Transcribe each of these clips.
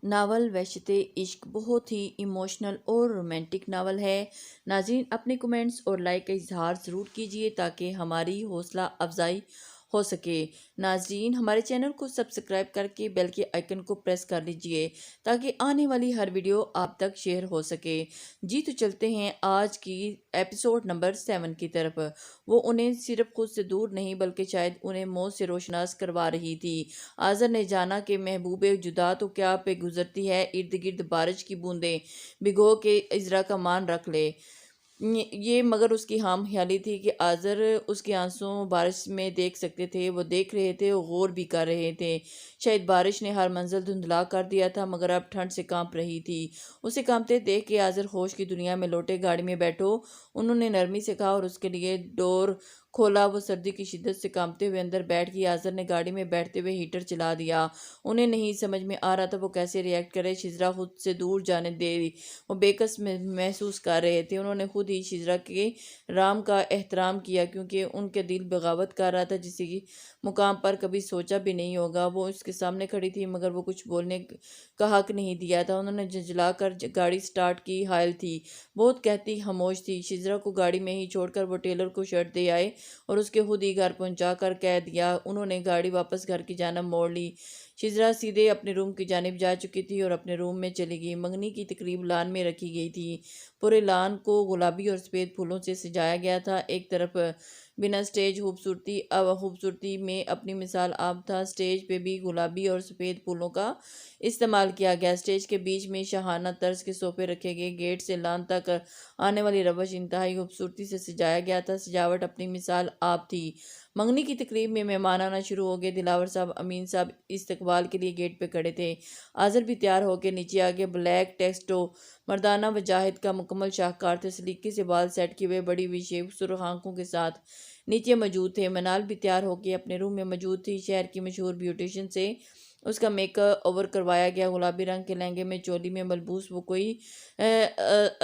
Novel وحشت عشق بہت ہی ایموشنل اور رومانٹک ناول ہے۔ ناظرین اپنے کمنٹس اور لائک کا اظہار ضرور کیجیے تاکہ ہماری حوصلہ افزائی ہو سکے۔ ناظرین ہمارے چینل کو سبسکرائب کر کے بیل کے آئیکن کو پریس کر لیجیے تاکہ آنے والی ہر ویڈیو آپ تک شیئر ہو سکے۔ جی تو چلتے ہیں آج کی ایپیسوڈ نمبر 7 کی طرف۔ وہ انہیں صرف خود سے دور نہیں بلکہ شاید انہیں موت سے روشناس کروا رہی تھی۔ آذر نے جانا کہ محبوب جدا تو کیا پہ گزرتی ہے، ارد گرد بارش کی بوندیں بھگو کے عذرا کا مان رکھ لے۔ یہ مگر اس کی خام خیالی تھی کہ آذر اس کے آنسوں بارش میں دیکھ سکتے تھے۔ وہ دیکھ رہے تھے اور غور بھی کر رہے تھے۔ شاید بارش نے ہر منزل دھندلا کر دیا تھا مگر اب ٹھنڈ سے کانپ رہی تھی۔ اسے کانپتے دیکھ کے آذر ہوش کی دنیا میں لوٹے۔ گاڑی میں بیٹھو، انہوں نے نرمی سے کہا اور اس کے لیے ڈور کھولا۔ وہ سردی کی شدت سے کانپتے ہوئے اندر بیٹھ گئی۔ آذر نے گاڑی میں بیٹھتے ہوئے ہیٹر چلا دیا۔ انہیں نہیں سمجھ میں آ رہا تھا وہ کیسے ریئیکٹ کرے۔ شجرا خود سے دور جانے دے وہ بے کس محسوس کر رہے تھے۔ انہوں نے خود ہی شجرا کے رام کا احترام کیا کیونکہ ان کا دل بغاوت کر رہا تھا جس کی مقام پر کبھی سوچا بھی نہیں ہوگا۔ وہ اس کے سامنے کھڑی تھی مگر وہ کچھ بولنے کا حق نہیں دیا تھا۔ انہوں نے جھنجھلا کر گاڑی سٹارٹ کی۔ حائل تھی، بہت کہتی خاموش تھی۔ شجرا کو گاڑی میں ہی چھوڑ کر وہ ٹیلر کو شرٹ دے آئے اور اس کے خود ہی گھر پہنچا کر کہہ دیا۔ انہوں نے گاڑی واپس گھر کی جانب موڑ لی۔ شجرا سیدھے اپنے روم کی جانب جا چکی تھی اور اپنے روم میں چلی گئی۔ منگنی کی تقریب لان میں رکھی گئی تھی۔ پورے لان کو گلابی اور سفید پھولوں سے سجایا گیا تھا۔ ایک طرف بنا سٹیج خوبصورتی میں اپنی مثال آپ تھا۔ سٹیج پہ بھی گلابی اور سفید پھولوں کا استعمال کیا گیا۔ سٹیج کے بیچ میں شاہانہ طرز کے صوفے رکھے گئے۔ گیٹ سے لان تک آنے والی روش انتہائی خوبصورتی سے سجایا گیا تھا۔ سجاوٹ اپنی مثال آپ تھی۔ منگنی کی تقریب میں مہمان آنا شروع ہو گئے۔ دلاور صاحب، امین صاحب استقبال کے لیے گیٹ پہ کھڑے تھے۔ آذر بھی تیار ہو کے نیچے آ گیا۔ بلیک ٹیکسٹو مردانہ وجاہت کا مکمل شاہکار تھے۔ سلیقے سے بال سیٹ کیے ہوئے بڑی وی شیپ سرخ آنکھوں کے ساتھ نیچے موجود تھے۔ منال بھی تیار ہو کے اپنے روم میں موجود تھی۔ شہر کی مشہور بیوٹیشین سے اس کا میک اوور کروایا گیا۔ گلابی رنگ کے لہنگے میں چولی میں ملبوس وہ کوئی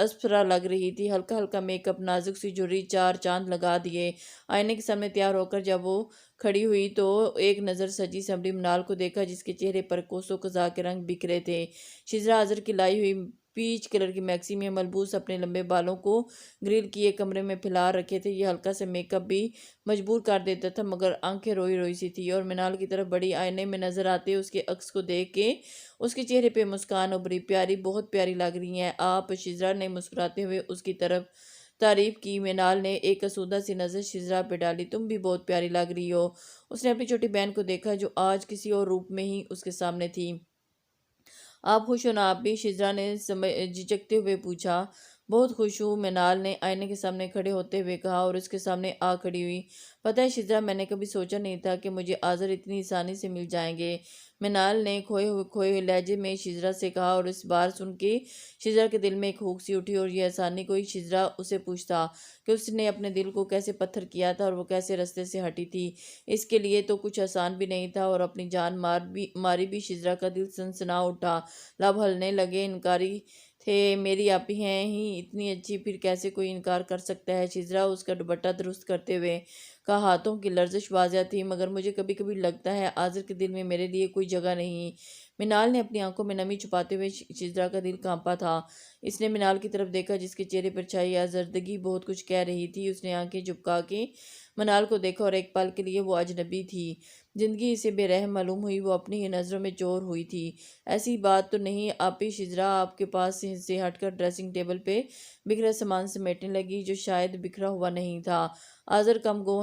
اسپرا لگ رہی تھی۔ ہلکا ہلکا میک اپ، نازک سی جوڑی، چار چاند لگا دیے۔ آئینے کے سامنے تیار ہو کر جب وہ کھڑی ہوئی تو ایک نظر سجی سنوری منال کو دیکھا جس کے چہرے پر کوسوں قزح کے رنگ بکھرے تھے۔ شجرا آذر کی لائی ہوئی پیچ کلر کی میکسی میں ملبوس اپنے لمبے بالوں کو گریل کیے کمرے میں پھیلا رکھے تھے۔ یہ ہلکا سا میک اپ بھی مجبور کر دیتا تھا مگر آنکھیں روئی روئی سی تھی اور منال کی طرف بڑی آئینے میں نظر آتے اس کے عکس کو دیکھ کے اس کے چہرے پہ مسکان ابھری۔ پیاری، بہت پیاری لگ رہی ہیں آپ، شجرا نے مسکراتے ہوئے اس کی طرف تعریف کی۔ منال نے ایک آسودہ سی نظر شجرا پہ ڈالی۔ تم بھی بہت پیاری لگ رہی ہو۔ اس نے اپنی چھوٹی بہن کو دیکھا جو آج کسی اور روپ میں ہی اس کے سامنے تھی۔ آپ خوش ہو نا؟ آپ بھی؟ شجرا نے جھجکتے ہوئے پوچھا۔ بہت خوش ہوں، منال نے آئینے کے سامنے کھڑے ہوتے ہوئے کہا اور اس کے سامنے آ کھڑی ہوئی۔ پتہ ہے شجرا، میں نے کبھی سوچا نہیں تھا کہ مجھے آذر اتنی آسانی سے مل جائیں گے، منال نے کھوئے ہوئے لہجے میں شجرا سے کہا اور اس بار سن کے شجرا کے دل میں ایک ہوک سی اٹھی اور یہ آسانی کوئی؟ شجرا اسے پوچھتا کہ اس نے اپنے دل کو کیسے پتھر کیا تھا اور وہ کیسے رستے سے ہٹی تھی۔ اس کے لیے تو کچھ آسان بھی نہیں تھا اور اپنی جان ماری بھی شجرا کا دل سنسنا اٹھا، لب ہلنے لگے۔ انکاری تھے، میری آپی ہیں ہی اتنی اچھی، پھر کیسے کوئی انکار کر سکتا ہے؟ شجرا اس کا دوپٹہ درست کرتے ہوئے کہا۔ ہاتھوں کی لرزش واضح تھی مگر مجھے کبھی کبھی لگتا ہے آذر کے دل میں میرے لیے کوئی جگہ نہیں۔ منال نے اپنی آنکھوں میں نمی چھپاتے ہوئے شجرا کا دل کانپا تھا۔ اس نے منال کی طرف دیکھا جس کے چہرے پر چھائی آزردگی بہت کچھ کہہ رہی تھی۔ اس نے آنکھیں جھپکا کے منال کو دیکھا اور ایک پل کے لیے وہ اجنبی تھی۔ زندگی اسے بے رحم معلوم ہوئی، وہ اپنی ہی نظروں میں چور ہوئی تھی۔ ایسی بات تو نہیں آپی؟ شجرا آپ کے پاس سے ہٹ کر ڈریسنگ ٹیبل پہ بکھرا سامان سمیٹنے لگی جو شاید بکھرا ہوا نہیں تھا۔ آذر کم گو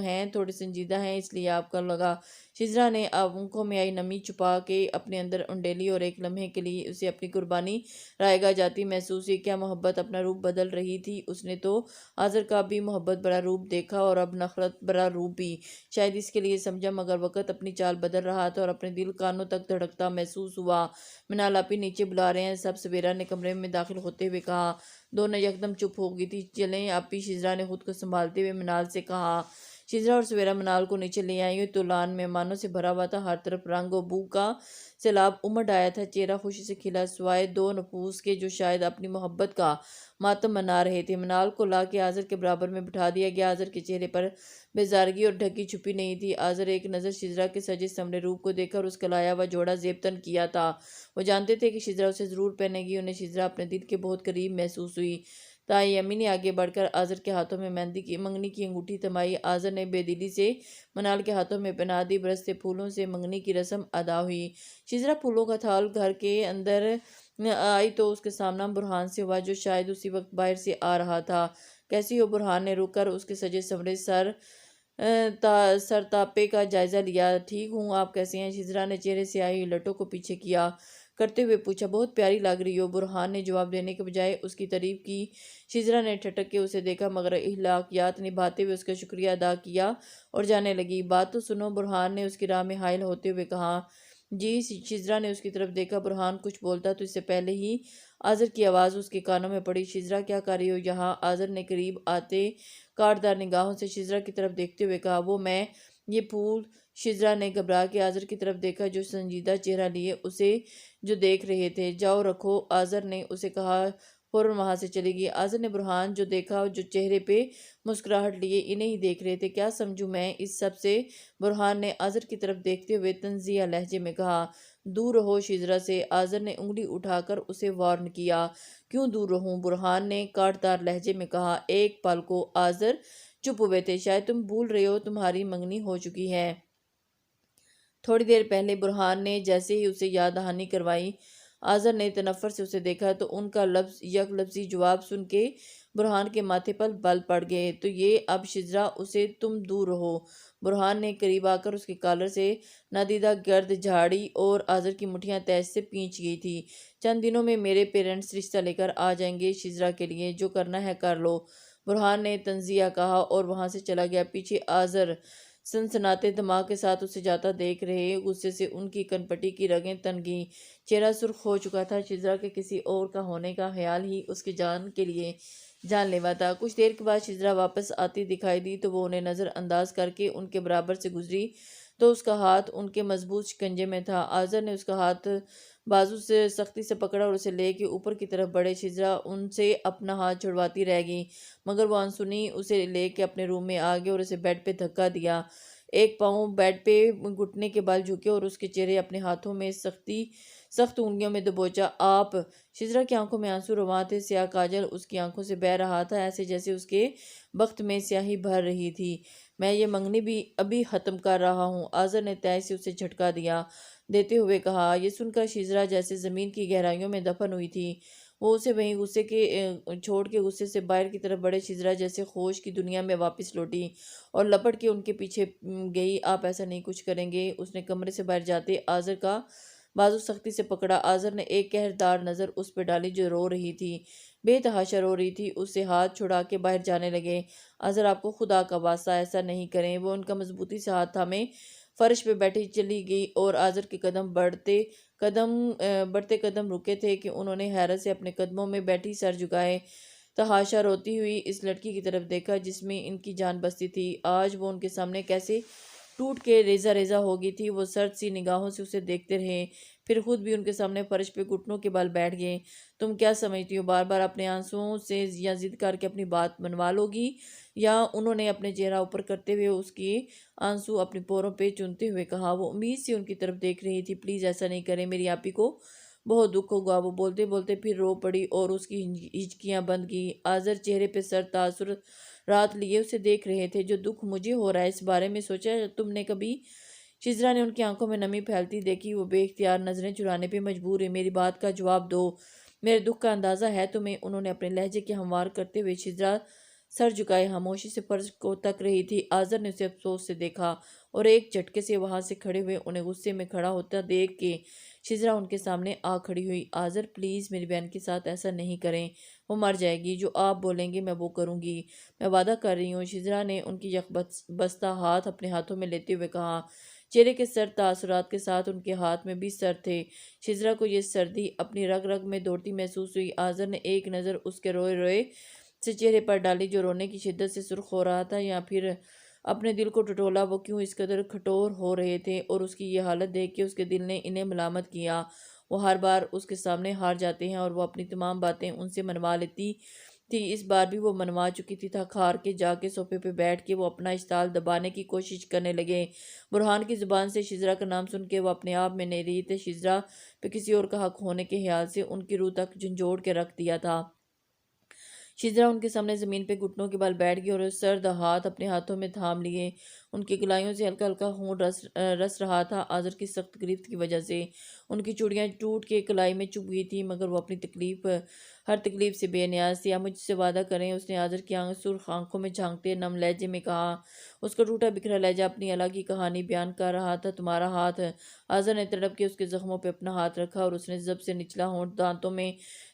ہیں، تھوڑے سنجیدہ ہیں، اس لیے آپ کا لگا۔ شجرا نے آنکھوں میں آئی نمی چھپا کے اپنے اندر انڈیلی اور ایک لمحے کے لیے اسے اپنی قربانی رائگاں جاتی محسوس ہوئی۔ کیا محبت اپنا روپ بدل رہی تھی؟ اس نے تو آذر کا بھی محبت بڑا روپ دیکھا اور اب نفرت بڑا روپ بھی، شاید اس کے لیے سمجھا مگر وقت اپنی چال بدل رہا تھا اور اپنے دل کانوں تک دھڑکتا محسوس ہوا۔ منال آپی نیچے بلا رہے ہیں سب، سویرا نے کمرے میں داخل ہوتے ہوئے کہا۔ دونوں یکدم چپ ہو گئی تھی۔ چلیں آپی، شجرا نے خود کو سنبھالتے ہوئے منال سے کہا۔ شجرا اور سویرا منال کو نیچے لے آئی تو لان مہمانوں سے بھرا ہوا تھا، ہر طرف رنگ و بو کا سیلاب امڈ آیا تھا، چہرہ خوشی سے کھلا سوائے دو نفوس کے جو شاید اپنی محبت کا ماتم منا رہے تھے۔ منال کو لا کے آذر کے برابر میں بٹھا دیا گیا، آذر کے چہرے پر بیزارگی اور ڈھکی چھپی نہیں تھی۔ آذر ایک نظر شجرا کے سجے سمرے روپ کو دیکھا اور اس کا لایا ہوا جوڑا زیب تن کیا تھا۔ وہ جانتے تھے کہ شجرا اسے ضرور پہنے گی، انہیں شجرا اپنے دل کے بہت قریب محسوس ہوئی۔ تائی امی نے آگے بڑھ کر آذر کے ہاتھوں میں مہندی کی منگنی کی انگوٹھی تھمائی، آذر نے بے دلی سے منال کے ہاتھوں میں پہنا دی، برستے پھولوں سے منگنی کی رسم ادا ہوئی۔ شجرا پھولوں کا تھال گھر کے اندر آئی تو اس کا سامنا برہان سے ہوا، جو شاید اسی وقت باہر سے آ رہا تھا۔ کیسی ہو؟ برہان نے رک کر اس کے سجے سنورے سرتاپے کا جائزہ لیا۔ ٹھیک ہوں، آپ کیسے ہیں؟ شجرا نے چہرے سے آئی لٹوں کو پیچھے کیا کرتے ہوئے پوچھا۔ بہت پیاری لگ رہی ہو، برہان نے جواب دینے کے بجائے اس کی تعریف کی۔ شجرا نے ٹھٹک کے اسے دیکھا مگر اخلاقیات نبھاتے ہوئے اس کا شکریہ ادا کیا اور جانے لگی۔ بات تو سنو، برہان نے اس کی راہ میں حائل ہوتے ہوئے کہا۔ جی؟ شجرا نے اس کی طرف دیکھا۔ برہان کچھ بولتا تو اس سے پہلے ہی آذر کی آواز اس کے کانوں میں پڑی۔ شجرا، کیا کر رہی ہو یہاں؟ آذر نے قریب آتے کاٹدار نگاہوں سے شجرا کی طرف دیکھتے ہوئے کہا۔ وہ میں یہ پھول؟ شجرا نے گھبرا کے آذر کی طرف دیکھا جو سنجیدہ چہرہ لیے اسے جو دیکھ رہے تھے۔ جاؤ رکھو، آذر نے اسے کہا، فوراً وہاں سے چلی گئی۔ آذر نے برہان جو دیکھا جو چہرے پہ مسکراہٹ لیے انہیں ہی دیکھ رہے تھے۔ کیا سمجھوں میں اس سب سے؟ برہان نے آذر کی طرف دیکھتے ہوئے طنزیہ لہجے میں کہا۔ دور رہو شجرا سے، آذر نے انگلی اٹھا کر اسے وارن کیا۔ کیوں دور رہوں؟ برہان نے کاٹدار لہجے میں کہا۔ ایک پل کو آذر چپ ہوئے تھے۔ شاید تم بھول رہے ہو تمہاری منگنی ہو چکی ہے۔ تھوڑی دیر پہلے برہان نے جیسے ہی اسے یاد دہانی کروائی، آذر نے تنفر سے اسے دیکھا تو ان کا لفظ یک لفظی جواب سن کے برہان کے ماتھے پر بل پڑ گئے۔ تو یہ اب شجرا اسے تم دور رہو۔ برہان نے قریب آ کر اس کے کالر سے نادیدہ گرد جھاڑی اور آذر کی مٹھیاں تیش سے پینچ گئی تھی۔ چند دنوں میں میرے پیرنٹس رشتہ لے کر آ جائیں گے شجرا کے لیے، جو کرنا ہے کر لو، برہان نے طنزیہ کہا اور وہاں سے چلا گیا۔ پیچھے آذر سنسناتے دماغ کے ساتھ اسے جاتا دیکھ رہے، غصے سے ان کی کن پٹی کی رگیں تن گئیں، چہرہ سرخ ہو چکا تھا۔ شجرا کے کسی اور کا ہونے کا خیال ہی اس کی جان کے لیے جان لیوا تھا۔ کچھ دیر کے بعد شجرا واپس آتی دکھائی دی تو وہ انہیں نظر انداز کر کے ان کے برابر سے گزری تو اس کا ہاتھ ان کے مضبوط شکنجے میں تھا۔ آذر نے اس کا ہاتھ بازو سے سختی سے پکڑا اور اسے لے کے اوپر کی طرف بڑھے۔ شجرا ان سے اپنا ہاتھ چھڑواتی رہ گئی مگر وہ انسنی اسے لے کے اپنے روم میں آ گئے اور اسے بیڈ پہ دھکا دیا۔ ایک پاؤں بیڈ پہ گھٹنے کے بل جھکے اور اس کے چہرے اپنے ہاتھوں میں سخت انگلیوں میں دبوچا۔ آپ؟ شجرا کی آنکھوں میں آنسو رواں تھے، سیاہ کاجل اس کی آنکھوں سے بہہ رہا تھا، ایسے جیسے اس کے بخت میں سیاہی بھر رہی تھی۔ میں یہ منگنی بھی ابھی ختم کر رہا ہوں، آذر نے تیز سے اسے جھٹکا دیتے ہوئے کہا۔ یہ سن کر شجرا جیسے زمین کی گہرائیوں میں دفن ہوئی تھی۔ وہ اسے وہیں چھوڑ کے غصے سے باہر کی طرف بڑھے۔ شجرا جیسے خوش کی دنیا میں واپس لوٹی اور لپٹ کے ان کے پیچھے گئی۔ آپ ایسا نہیں کچھ کریں گے؟ اس نے کمرے سے باہر جاتے آذر کا بازو سختی سے پکڑا۔ آذر نے ایک قہردار نظر اس پہ ڈالی جو رو رہی تھی، بے تحاشا رو رہی تھی۔ اس سے ہاتھ چھڑا کے باہر جانے لگے۔ آذر، آپ کو خدا کا واسطہ ایسا نہیں کریں۔ وہ ان کا مضبوطی سے ہاتھ تھامے فرش پہ بیٹھی چلی گئی اور آذر کے بڑھتے قدم رکے تھے کہ انہوں نے حیرت سے اپنے قدموں میں بیٹھی سر جھکائے تحاشا روتی ہوئی اس لڑکی کی طرف دیکھا جس میں ان کی جان بستی تھی۔ آج وہ ان کے سامنے کیسے ٹوٹ کے ریزہ ریزہ ہو گئی تھی۔ وہ سرد سی نگاہوں سے اسے دیکھتے رہے، پھر خود بھی ان کے سامنے فرش پہ گھٹنوں کے بل بیٹھ گئے۔ تم کیا سمجھتی ہو بار بار اپنے آنسوؤں سے یا ضد کر کے اپنی بات منوا لو گی؟ یا انہوں نے اپنے چہرہ اوپر کرتے ہوئے اس کی آنسو اپنی پوروں پہ چنتے ہوئے کہا۔ وہ امید سے ان کی طرف دیکھ رہی تھی۔ پلیز ایسا نہیں کریں، میری آپی کو بہت دکھ ہوگا۔ وہ بولتے بولتے پھر رو پڑی اور اس کی ہچکیاں بند گئی۔ آذر چہرے پہ سر تاثرات لیے اسے دیکھ رہے تھے۔ جو دکھ مجھے ہو رہا ہے اس بارے میں سوچا تم نے کبھی؟ شجرا نے ان کی آنکھوں میں نمی پھیلتی دیکھی۔ وہ بے اختیار نظریں چرانے پہ مجبور ہوئی۔ میری بات کا جواب دو، میرے دکھ کا اندازہ ہے تمہیں؟ انہوں نے اپنے لہجے کے ہموار کرتے ہوئے شجرا سر جھکائے خاموشی سے فرش کو تک رہی تھی۔ آذر نے اسے افسوس سے دیکھا اور ایک جھٹکے سے وہاں سے کھڑے ہوئے انہیں غصے میں کھڑا ہوتا دیکھ کے شجرا ان کے سامنے آ کھڑی ہوئی۔ آذر، پلیز میری بہن کے ساتھ ایسا نہیں کریں، وہ مر جائے گی۔ جو آپ بولیں گے میں وہ کروں گی، میں وعدہ کر رہی ہوں۔ شجرا نے ان کی یک بستہ ہاتھ اپنے ہاتھوں میں لیتے ہوئے کہا۔ چہرے کے سرد تاثرات کے ساتھ ان کے ہاتھ میں بھی سرد تھے۔ شجرا کو یہ سردی اپنی رگ رگ میں دوڑتی محسوس ہوئی۔ آذر نے ایک نظر اس کے روئے روئے سے چہرے پر ڈالی جو رونے کی شدت سے سرخ ہو رہا تھا یا پھر اپنے دل کو ٹٹولا، وہ کیوں اس قدر کھٹور ہو رہے تھے، اور اس کی یہ حالت دیکھ کے اس کے دل نے انہیں ملامت کیا۔ وہ ہر بار اس کے سامنے ہار جاتے ہیں اور وہ اپنی تمام باتیں ان سے منوا لیتی تھی۔ اس بار بھی وہ منوا چکی تھی۔ تھک ہار کے جا کے صوفے پہ بیٹھ کے وہ اپنا اشتعال دبانے کی کوشش کرنے لگے۔ برہان کی زبان سے شجرا کا نام سن کے وہ اپنے آپ میں نہیں رہی تھے۔ شجرا پہ کسی اور کا حق ہونے کے خیال سے ان کی روح تک جھنجھوڑ کے رکھ دیا تھا۔ شجرا ان کے سامنے زمین پہ گھٹنوں کے بل بیٹھ گئی اور سرد ہاتھ اپنے ہاتھوں میں تھام لیے۔ ان کی کلائیوں سے ہلکا ہلکا خون رس رہا تھا۔ آذر کی سخت گرفت کی وجہ سے ان کی چوڑیاں ٹوٹ کے کلائی میں چبھ گئی تھیں، مگر وہ اپنی ہر تکلیف سے بے نیاز تھی۔ آپ مجھ سے وعدہ کریں، اس نے آذر کی سرخ آنکھوں میں جھانکتے نم لہجے میں کہا۔ اس کا ٹوٹا بکھرا لہجہ اپنی الگ کی کہانی بیان کر رہا تھا۔ تمہارا ہاتھ۔ آذر نے تڑپ کے اس کے زخموں پہ اپنا ہاتھ رکھا اور اس نے زب سے نچلا ہونٹ دانتوں میں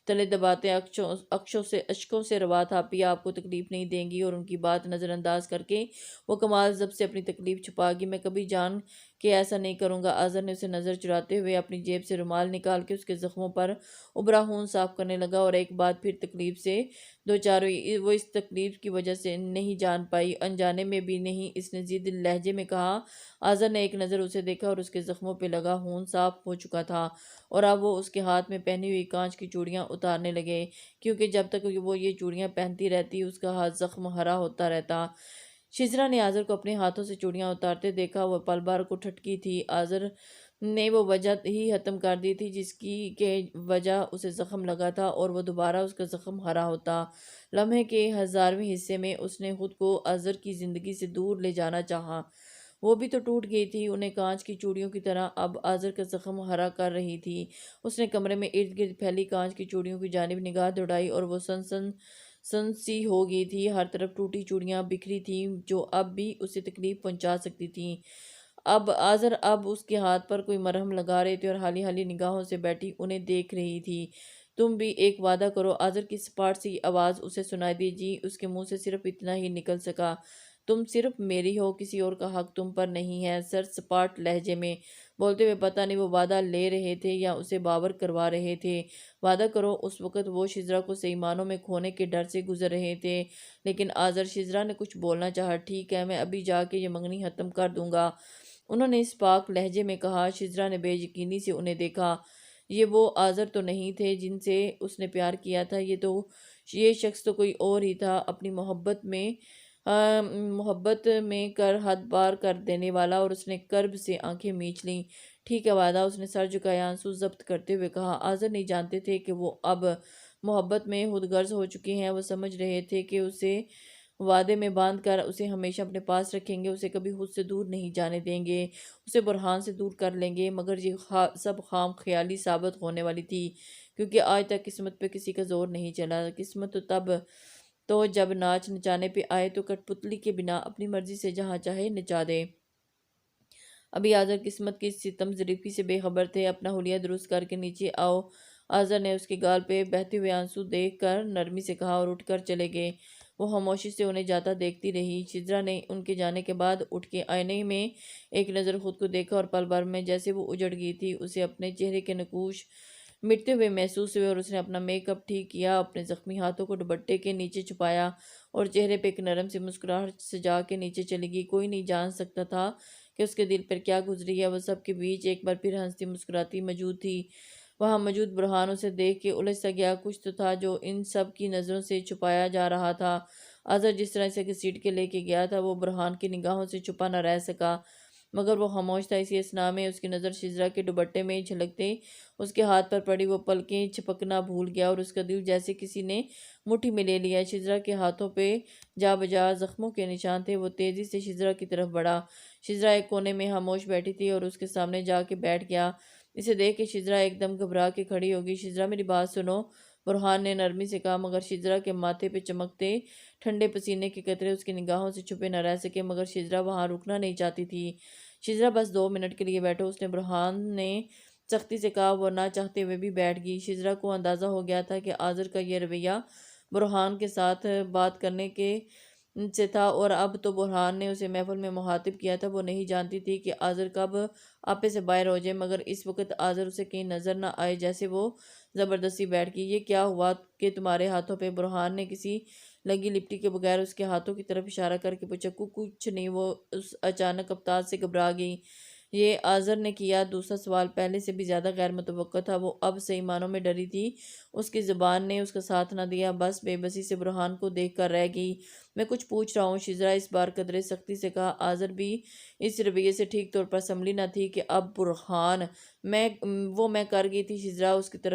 تلے دباتے اشکوں سے روا تھا۔ پیا آپ کو تکلیف نہیں دیں گی، اور ان کی بات نظر انداز کر کے وہ کمال زب سے اپنی تکلیف چھپا گی۔ میں کبھی جان کہ ایسا نہیں کروں گا۔ آذر نے اسے نظر چراتے ہوئے اپنی جیب سے رومال نکال کے اس کے زخموں پر ابھرا خون صاف کرنے لگا، اور ایک بار پھر تکلیف سے دوچار ہوئی۔ وہ اس تکلیف کی وجہ سے نہیں جان پائی، انجانے میں بھی نہیں، اس نے ضد لہجے میں کہا۔ آذر نے ایک نظر اسے دیکھا اور اس کے زخموں پہ لگا خون صاف ہو چکا تھا، اور اب وہ اس کے ہاتھ میں پہنی ہوئی کانچ کی چوڑیاں اتارنے لگے، کیونکہ جب تک وہ یہ چوڑیاں پہنتی رہتی اس کا ہاتھ زخم ہرا ہوتا رہتا۔ شجرا نے آذر کو اپنے ہاتھوں سے چوڑیاں اتارتے دیکھا۔ وہ پل بھر کو ٹھٹکی تھی۔ آذر نے وہ وجہ ہی ختم کر دی تھی جس کی وجہ اسے زخم لگا تھا، اور وہ دوبارہ اس کا زخم ہرا ہوتا۔ لمحے کے 1000ویں حصے میں اس نے خود کو آذر کی زندگی سے دور لے جانا چاہا۔ وہ بھی تو ٹوٹ گئی تھی، انہیں کانچ کی چوڑیوں کی طرح اب آذر کا زخم ہرا کر رہی تھی۔ اس نے کمرے میں ارد گرد پھیلی کانچ کی چوڑیوں کی جانب نگاہ دوڑائی، اور وہ سن سی ہو گئی تھی۔ ہر طرف ٹوٹی چوڑیاں بکھری تھیں جو اب بھی اسے تکلیف پہنچا سکتی تھیں۔ آذر اب اس کے ہاتھ پر کوئی مرہم لگا رہے تھے اور حالی حالی نگاہوں سے بیٹھی انہیں دیکھ رہی تھی۔ تم بھی ایک وعدہ کرو۔ آذر کی سپاٹ سی آواز اسے سنائی دی۔ جی، اس کے منہ سے صرف اتنا ہی نکل سکا۔ تم صرف میری ہو، کسی اور کا حق تم پر نہیں ہے، سر سپاٹ لہجے میں بولتے ہوئے پتہ نہیں وہ وعدہ لے رہے تھے یا اسے باور کروا رہے تھے۔ وعدہ کرو۔ اس وقت وہ شجرا کو صحیح معنوں میں کھونے کے ڈر سے گزر رہے تھے، لیکن شجرا نے کچھ بولنا چاہا۔ ٹھیک ہے، میں ابھی جا کے یہ منگنی ختم کر دوں گا، انہوں نے اس پاک لہجے میں کہا۔ شجرا نے بے یقینی سے انہیں دیکھا۔ یہ وہ آذر تو نہیں تھے جن سے اس نے پیار کیا تھا، یہ شخص تو کوئی اور ہی تھا، اپنی محبت میں کر حد پار کر دینے والا، اور اس نے کرب سے آنکھیں میچ لیں۔ ٹھیک ہے، وعدہ، اس نے سر جھکایا آنسو ضبط کرتے ہوئے کہا۔ آذر نہیں جانتے تھے کہ وہ اب محبت میں خود غرض ہو چکے ہیں۔ وہ سمجھ رہے تھے کہ اسے وعدے میں باندھ کر اسے ہمیشہ اپنے پاس رکھیں گے، اسے کبھی خود سے دور نہیں جانے دیں گے، اسے برہان سے دور کر لیں گے، مگر یہ سب خام خیالی ثابت ہونے والی تھی، کیونکہ آج تک قسمت پہ کسی کا زور نہیں چلا۔ قسمت تو جب ناچ نچانے پہ آئے تو کٹ پتلی کے بنا اپنی مرضی سے جہاں چاہے نچا دے۔ ابھی آذر قسمت کی ستم ظریفی سے بے خبر تھے۔ اپنا حلیہ درست کر کے نیچے آؤ، آذر نے اس کے گال پہ بہتے ہوئے آنسو دیکھ کر نرمی سے کہا، اور اٹھ کر چلے گئے۔ وہ خاموشی سے انہیں جاتا دیکھتی رہی۔ شجرا نے ان کے جانے کے بعد اٹھ کے آئینے میں ایک نظر خود کو دیکھا، اور پل بھر میں جیسے وہ اجڑ گئی تھی، اسے اپنے چہرے کے نقوش مٹتے ہوئے محسوس ہوئے، اور اس نے اپنا میک اپ ٹھیک کیا، اپنے زخمی ہاتھوں کو دوپٹے کے نیچے چھپایا، اور چہرے پہ ایک نرم سی مسکراہٹ سجا کے نیچے چلی گئی۔ کوئی نہیں جان سکتا تھا کہ اس کے دل پر کیا گزری ہے۔ وہ سب کے بیچ ایک بار پھر ہنستی مسکراتی موجود تھی۔ وہاں موجود برہان اسے دیکھ کے الجھ سا گیا۔ کچھ تو تھا جو ان سب کی نظروں سے چھپایا جا رہا تھا۔ آذر جس طرح سے گھسیٹ کے لے کے گیا تھا، وہ برہان کی نگاہوں سے چھپا نہ رہ سکا، مگر وہ خاموش تھا۔ اسی اثنا میں اس کی نظر شجرا کے دوپٹے میں جھلکتے اس کے ہاتھ پر پڑی۔ وہ پلکیں جھپکنا بھول گیا، اور اس کا دل جیسے کسی نے مٹھی میں لے لیا۔ شجرا کے ہاتھوں پہ جا بجا زخموں کے نشان تھے۔ وہ تیزی سے شجرا کی طرف بڑھا۔ شجرا ایک کونے میں خاموش بیٹھی تھی، اور اس کے سامنے جا کے بیٹھ گیا۔ اسے دیکھ کے شجرا ایک دم گھبرا کے کھڑی ہو گئی۔ شجرا، میری بات سنو، برہان نے نرمی سے کہا، مگر شجرا کے ماتھے پہ چمکتے ٹھنڈے پسینے کے قطرے اس کی نگاہوں سے چھپے نہ رہ سکے، مگر شجرا وہاں رکنا نہیں چاہتی تھی۔ شجرا، بس 2 منٹ کے لیے بیٹھو، اس نے برہان نے سختی سے کہا۔ وہ نہ چاہتے ہوئے بھی بیٹھ گئی۔ شجرا کو اندازہ ہو گیا تھا کہ آذر کا یہ رویہ برہان کے ساتھ بات کرنے کے سے تھا، اور اب تو برہان نے اسے محفل میں مخاطب کیا تھا۔ وہ نہیں جانتی تھی کہ آذر کب آپے سے باہر ہو جائے، مگر اس وقت آذر اسے کہیں نظر نہ آئے، جیسے وہ زبردستی بیٹھ گئی۔ یہ کیا ہوا کہ تمہارے ہاتھوں پہ؟ برہان نے کسی لگی لپٹی کے بغیر اس کے ہاتھوں کی طرف اشارہ کر کے پوچھا، کچھ نہیں۔ وہ اس اچانک ابتار سے گھبرا گئی۔ یہ آذر نے کیا دوسرا سوال پہلے سے بھی زیادہ غیر متوقع تھا۔ وہ اب صحیح معنوں میں ڈری تھی۔ اس کی زبان نے اس کا ساتھ نہ دیا، بس بے بسی سے برہان کو دیکھ کر رہ گئی۔ میں کچھ پوچھ رہا ہوں، شجرا اس بار قدرے سختی سے کہا۔ آذر بھی اس رویے سے ٹھیک طور پر سنبھلی نہ تھی کہ اب برہان میں کر گئی تھی۔ شجرا اس کی طرف